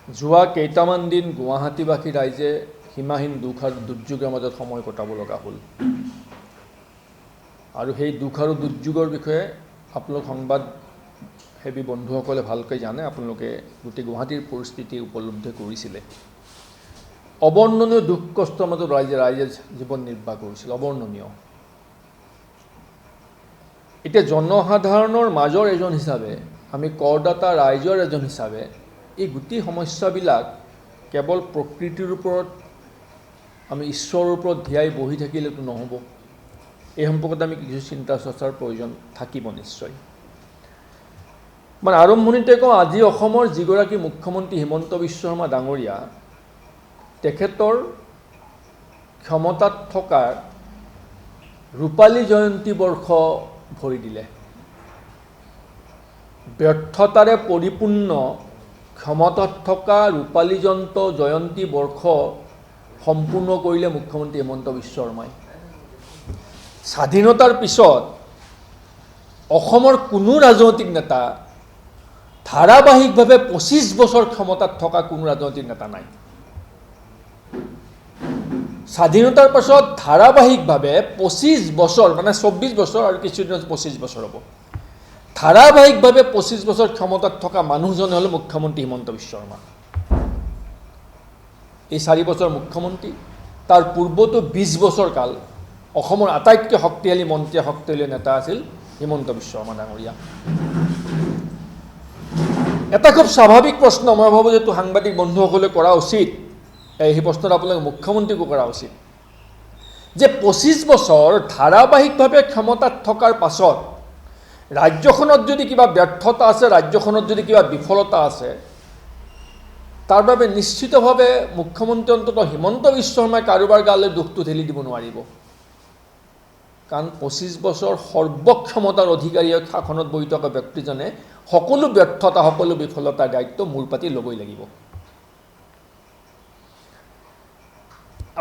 যোৱা কেইটামান দিন গুৱাহাটীবাসী ৰাইজে সীমাহীন দুখ আৰু দুৰ্যোগৰ মাজত সময় কটাব লগা হ'ল আৰু সেই দুখ আৰু দুৰ্যোগৰ বিষয়ে আপোনালোক সংবাদসেৱী বন্ধুসকলে ভালকৈ জানে। আপোনালোকে গোটেই গুৱাহাটীৰ পৰিস্থিতি উপলব্ধি কৰিছিলে। অবৰ্ণনীয় দুখ কষ্টৰ মাজত ৰাইজে জীৱন নিৰ্বাহ কৰিছিল, অবৰ্ণনীয়। এতিয়া জনসাধাৰণৰ মাজৰ এজন হিচাপে, আমি কৰদাতা ৰাইজৰ এজন হিচাপে এই গোটেই সমস্যাবিলাক কেৱল প্ৰকৃতিৰ ওপৰত আমি ঈশ্বৰৰ ওপৰত ধিয়াই বহি থাকিলেতো নহ'ব। এই সম্পৰ্কত আমি কিছু চিন্তা চৰ্চাৰ প্ৰয়োজন থাকিব নিশ্চয়। মানে আৰম্ভণিতে কওঁ, আজি অসমৰ যিগৰাকী মুখ্যমন্ত্ৰী হিমন্ত বিশ্ব শৰ্মা ডাঙৰীয়া, তেখেতৰ ক্ষমতাত থকাৰ ৰূপালী জয়ন্তী বৰ্ষ ভৰি দিলে। ব্যৰ্থতাৰে পৰিপূৰ্ণ ক্ষমতাত থকা ৰূপালী জয়ন্তী বৰ্ষ সম্পূৰ্ণ কৰিলে মুখ্যমন্ত্ৰী হিমন্ত বিশ্ব শৰ্মাই। স্বাধীনতাৰ পিছত অসমৰ কোনো ৰাজনৈতিক নেতা ধাৰাবাহিকভাৱে ২৫ বছৰ ক্ষমতাত থকা কোনো ৰাজনৈতিক নেতা নাই। স্বাধীনতাৰ পাছত ধাৰাবাহিকভাৱে ২৫ বছৰ, মানে ২৪ বছৰ আৰু কিছুদিনত ২৫ বছৰ হ'ব, ধাৰাবাহিকভাৱে ২৫ বছৰ ক্ষমতাত থকা মানুহজনে হ'ল মুখ্যমন্ত্ৰী হিমন্ত বিশ্ব শৰ্মা। এই ৪ বছৰ মুখ্যমন্ত্ৰী, তাৰ পূৰ্বতো ২০ বছৰ কাল অসমৰ আটাইতকৈ শক্তিশালী মন্ত্ৰী, শক্তিশালী নেতা আছিল হিমন্ত বিশ্ব শৰ্মা ডাঙৰীয়া। এটা খুব স্বাভাৱিক প্ৰশ্ন মই ভাবোঁ যে সাংবাদিক বন্ধুসকলে কৰা উচিত, সেই প্ৰশ্নটো আপোনালোকে মুখ্যমন্ত্ৰীকো কৰা উচিত, যে ২৫ বছৰ ধাৰাবাহিকভাৱে ক্ষমতাত থকাৰ পাছত ৰাজ্যখনত যদি কিবা ব্যৰ্থতা আছে, ৰাজ্যখনত যদি কিবা বিফলতা আছে, তাৰ বাবে নিশ্চিতভাৱে মুখ্যমন্ত্ৰী অন্ততঃ হিমন্ত বিশ্ব শৰ্মাই কাৰোবাৰ গালৈ দুখটো ঠেলি দিব নোৱাৰিব। কাৰণ ২৫ বছৰ সৰ্বক্ষমতাৰ অধিকাৰী শাসনত বহি থকা ব্যক্তিজনে সকলো ব্যৰ্থতা, সকলো বিফলতাৰ দায়িত্ব মূৰ পাতি ল'বই লাগিব।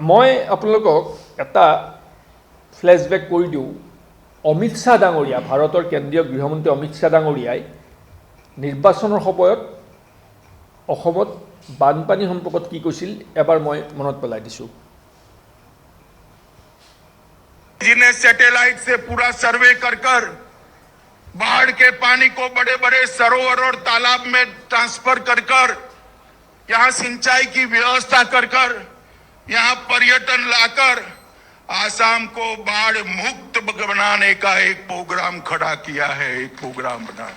মই আপোনালোকক এটা ফ্লেশ্ববেক কৰি দিওঁ। অমিত শ্বাহ ডাঙৰীয়া, ভাৰতৰ কেন্দ্ৰীয় গৃহমন্ত্ৰী অমিত শ্বাহ ডাঙৰীয়াই নিৰ্বাচনৰ সময়ত অসমত বানপানী সম্পৰ্কত কি কৈছিল এবাৰ মই মনত পেলাই দিছোঁ। जिन्हें सैटेलाइट से पूरा सर्वे कर बाढ़ के पानी को बड़े बड़े सरोवर और तालाब में ट्रांसफर कर यहाँ सिंचाई की व्यवस्था कर यहाँ पर्यटन लाकर आसाम को बाढ़ मुक्त बनाने का एक प्रोग्राम खड़ा किया है, एक प्रोग्राम बना।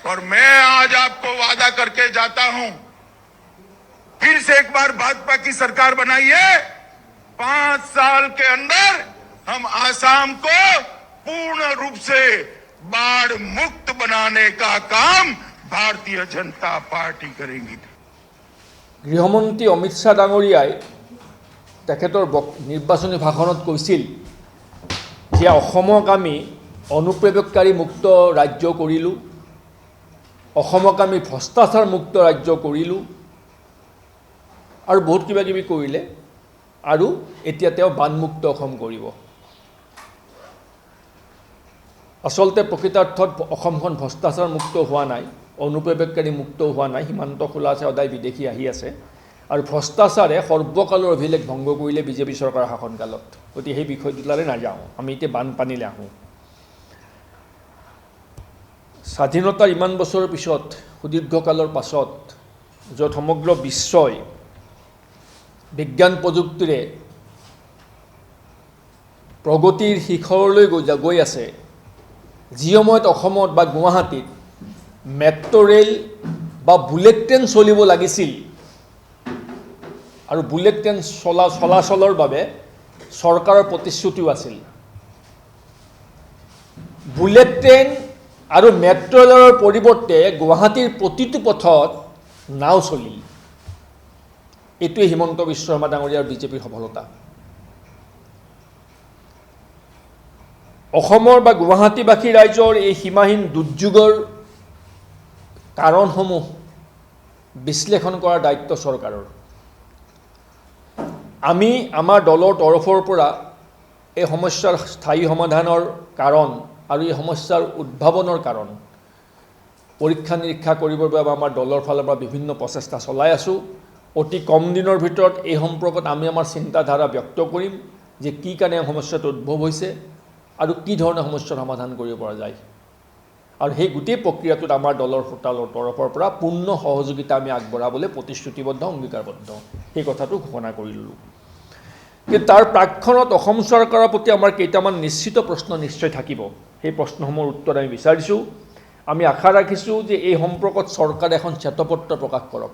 और मैं आज आपको वादा करके जाता हूं, फिर से एक बार भाजपा की सरकार बनाइए, 5 साल के अंदर हम आसाम को पूर्ण रूप से बाढ़ मुक्त बनाने का काम भारतीय जनता पार्टी करेगी। गृहमंत्री अमित शाह डाঙৰীয়াই তেখেতৰ নিৰ্বাচনী ভাষণত কৈছিল যে অসমক আমি অনুপ্ৰৱেশকাৰী মুক্ত ৰাজ্য কৰিলোঁ, অসমক আমি ভ্ৰষ্টাচাৰ মুক্ত ৰাজ্য কৰিলোঁ আৰু বহুত কিবা কিবি কৰিলে, আৰু এতিয়া তেওঁ বানমুক্ত অসম কৰিব। আচলতে প্ৰকৃতাৰ্থত অসমখন ভ্ৰষ্টাচাৰ মুক্ত হোৱা নাই, অনুপ্ৰৱেশকাৰী মুক্ত হোৱা নাই। সীমান্ত খোলা আছে, সদায় বিদেশী আহি আছে, আৰু ভ্ৰষ্টাচাৰে সৰ্বকালৰ অভিলেখ ভংগ কৰিলে বিজেপি চৰকাৰৰ শাসনকালত। গতিকে সেই বিষয়টোলৈ নাযাওঁ, আমি এতিয়া বানপানীলৈ আহোঁ। স্বাধীনতাৰ ইমান বছৰৰ পিছত, সুদীৰ্ঘকালৰ পাছত, য'ত সমগ্ৰ বিশ্বই বিজ্ঞান প্ৰযুক্তিৰে প্ৰগতিৰ শিখৰলৈ গৈ আছে, যি সময়ত অসমত বা গুৱাহাটীত মেট্ৰ' ৰেল বা বুলেট ট্ৰেইন চলিব লাগিছিল, আৰু বুলেট ট্ৰেইন চলাচলৰ বাবে চৰকাৰৰ প্ৰতিশ্ৰুতিও আছিল, বুলেট ট্ৰেইন আৰু মেট্ৰ' ৰেলৰ পৰিৱৰ্তে গুৱাহাটীৰ প্ৰতিটো পথত নাও চলিল। এইটোৱে হিমন্ত বিশ্ব শৰ্মা ডাঙৰীয়াৰ বিজেপিৰ সফলতা। অসমৰ বা গুৱাহাটীবাসী ৰাইজৰ এই সীমাহীন দুৰ্যোগৰ কাৰণসমূহ বিশ্লেষণ কৰাৰ দায়িত্ব চৰকাৰৰ। আমি আমাৰ দলৰ তৰফৰ পৰা এই সমস্যাৰ স্থায়ী সমাধানৰ কাৰণ আৰু এই সমস্যাৰ উদ্ভাৱনৰ কাৰণ পৰীক্ষা নিৰীক্ষা কৰিবৰ বাবে আমাৰ দলৰ ফালৰ পৰা বিভিন্ন প্ৰচেষ্টা চলাই আছোঁ। অতি কম দিনৰ ভিতৰত এই সম্পৰ্কত আমি আমাৰ চিন্তাধাৰা ব্যক্ত কৰিম যে কি কাৰণে সমস্যাটো উদ্ভৱ হৈছে আৰু কি ধৰণে সমস্যাৰ সমাধান কৰিব পৰা যায়। আৰু সেই গোটেই প্ৰক্ৰিয়াটোত আমাৰ দলৰ তৰফৰ পৰা পূৰ্ণ সহযোগিতা আমি আগবঢ়াবলৈ প্ৰতিশ্ৰুতিবদ্ধ, অংগীকাৰবদ্ধ, সেই কথাটো ঘোষণা কৰি ল'লোঁ। কিন্তু তাৰ প্ৰাকখনত অসম চৰকাৰৰ প্ৰতি আমাৰ কেইটামান নিশ্চিত প্ৰশ্ন নিশ্চয় থাকিব। সেই প্ৰশ্নসমূহৰ উত্তৰ আমি বিচাৰিছোঁ। আমি আশা ৰাখিছোঁ যে এই সম্পৰ্কত চৰকাৰে এখন শ্বেতপত্ৰ প্ৰকাশ কৰক।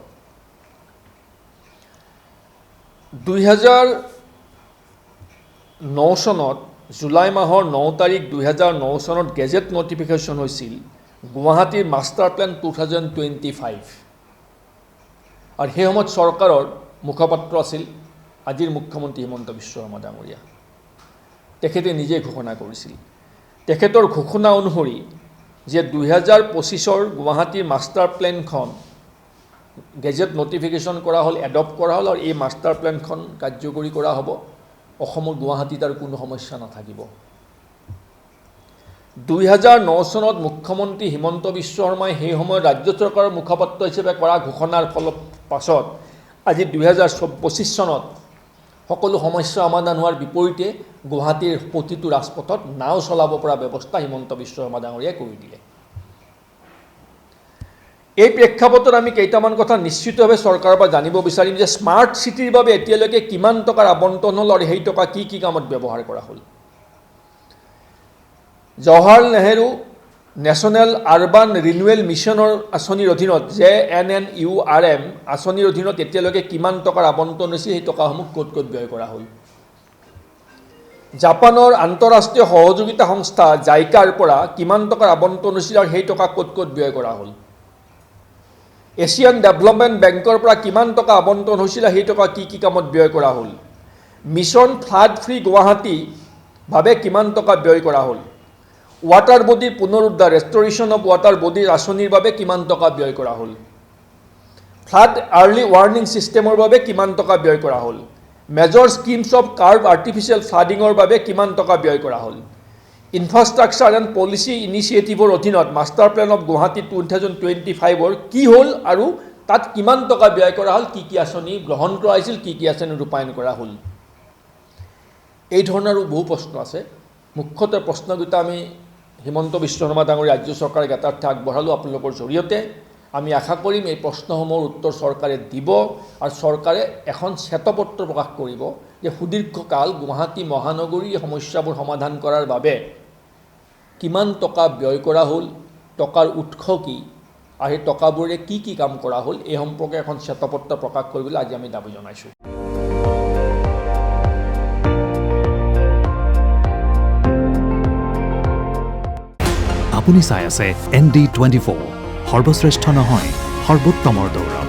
2009 চনত জুলাই মাহৰ 9 তাৰিখ 2009 চনত গেজেট নটিফিকেশ্যন হৈছিল গুৱাহাটীৰ মাষ্টাৰ প্লেন 2025। আৰু সেই সময়ত চৰকাৰৰ মুখপাত্ৰ আছিল আজিৰ মুখ্যমন্ত্ৰী হিমন্ত বিশ্ব শৰ্মা ডাঙৰীয়া। তেখেতে নিজে ঘোষণা কৰিছিল। তেখেতৰ ঘোষণা অনুসৰি যে 2025 গুৱাহাটীৰ মাষ্টাৰ প্লেনখন গেজেট নটিফিকেশ্যন কৰা হ'ল, এডপ্ট কৰা হ'ল, আৰু এই মাষ্টাৰ প্লেনখন কাৰ্যকৰী কৰা হ'ব। অসমৰ গুৱাহাটীত আৰু কোনো সমস্যা নাথাকিব। 2009 চনত মুখ্যমন্ত্ৰী হিমন্ত বিশ্ব শৰ্মাই সেই সময়ত ৰাজ্য চৰকাৰৰ মুখপাত্ৰ হিচাপে কৰা ঘোষণাৰ পাছত আজি 2025 চনত সকলো সমস্যা সমাধান হোৱাৰ বিপৰীতে গুৱাহাটীৰ প্ৰতিটো ৰাজপথত নাও চলাব পৰা ব্যৱস্থা হিমন্ত বিশ্ব শৰ্মা ডাঙৰীয়াই কৰি দিলে। এই প্ৰেক্ষাপটত আমি কেইটামান কথা নিশ্চিতভাৱে চৰকাৰৰ পৰা জানিব বিচাৰিম যে স্মাৰ্ট চিটিৰ বাবে এতিয়ালৈকে কিমান টকাৰ আবণ্টন হ'ল আৰু সেই টকা কি কি কামত ব্যৱহাৰ কৰা হ'ল। Jawaharlal Nehru national urban renewal মিছনৰ আঁচনিৰ অধীনত JNNURM আঁচনিৰ অধীনত এতিয়ালৈকে কিমান টকাৰ আবণ্টন হৈছে, সেই টকাসমূহ ক'ত ক'ত ব্যয় কৰা হ'ল। জাপানৰ আন্তঃৰাষ্ট্ৰীয় সহযোগিতা সংস্থা জাইকাৰ পৰা কিমান টকাৰ আবণ্টন হৈছিল আৰু সেই টকা ক'ত ক'ত ব্যয় কৰা হ'ল। এছিয়ান ডেভেলপমেণ্ট বেংকৰ পৰা কিমান টকা আবণ্টন হৈছিল, সেই টকা কি কি কামত ব্যয় কৰা হ'ল। মিছন ফ্লাড ফ্ৰী গুৱাহাটী ভাৱে কিমান টকা ব্যয় কৰা হ'ল। ৱাটাৰ বডিৰ পুনৰুদ্ধাৰ ৰেষ্টৰেশ্যন অফ ৱাটাৰ বডিৰ আঁচনিৰ বাবে কিমান টকা ব্যয় কৰা হ'ল। ফ্লাড আৰ্লি ৱাৰ্ণিং ছিষ্টেমৰ বাবে কিমান টকা ব্যয় কৰা হ'ল। Major schemes of curb artificial ফ্লাডিঙৰ বাবে কিমান টকা ব্যয় কৰা হ'ল। ইনফ্ৰাষ্ট্ৰাকচাৰ এণ্ড পলিচি ইনিচিয়েটিভৰ অধীনত মাষ্টাৰ প্লেন অফ গুৱাহাটী 2025ৰ কি হ'ল আৰু তাত কিমান টকা ব্যয় কৰা হ'ল, কি কি আঁচনি গ্ৰহণ কৰা হৈছিল, কি কি আঁচনি ৰূপায়ণ কৰা হ'ল। এই ধৰণৰ বহু প্ৰশ্ন আছে। মুখ্যতঃ প্ৰশ্নকেইটা আমি হিমন্ত বিশ্ব শৰ্মা ডাঙৰীয়া ৰাজ্য চৰকাৰে জ্ঞাতাৰ্থে আগবঢ়ালোঁ আপোনালোকৰ জৰিয়তে। আমি আশা কৰিম এই প্ৰশ্নসমূহৰ উত্তৰ চৰকাৰে দিব আৰু চৰকাৰে এখন শ্বেতপত্ৰ প্ৰকাশ কৰিব যে সুদীৰ্ঘকাল গুৱাহাটী মহানগৰীৰ সমস্যাবোৰ সমাধান কৰাৰ বাবে কিমান টকা ব্যয় কৰা হ'ল, টকাৰ উৎস কি আৰু সেই টকাবোৰে কি কি কাম কৰা হ'ল, এই সম্পৰ্কে এখন শ্বেতপত্ৰ প্ৰকাশ কৰিবলৈ আজি আমি দাবী জনাইছোঁ। আপুনি চাই আছে ND24, সৰ্বশ্ৰেষ্ঠ নহয় সৰ্বোত্তমৰ দৌৰ।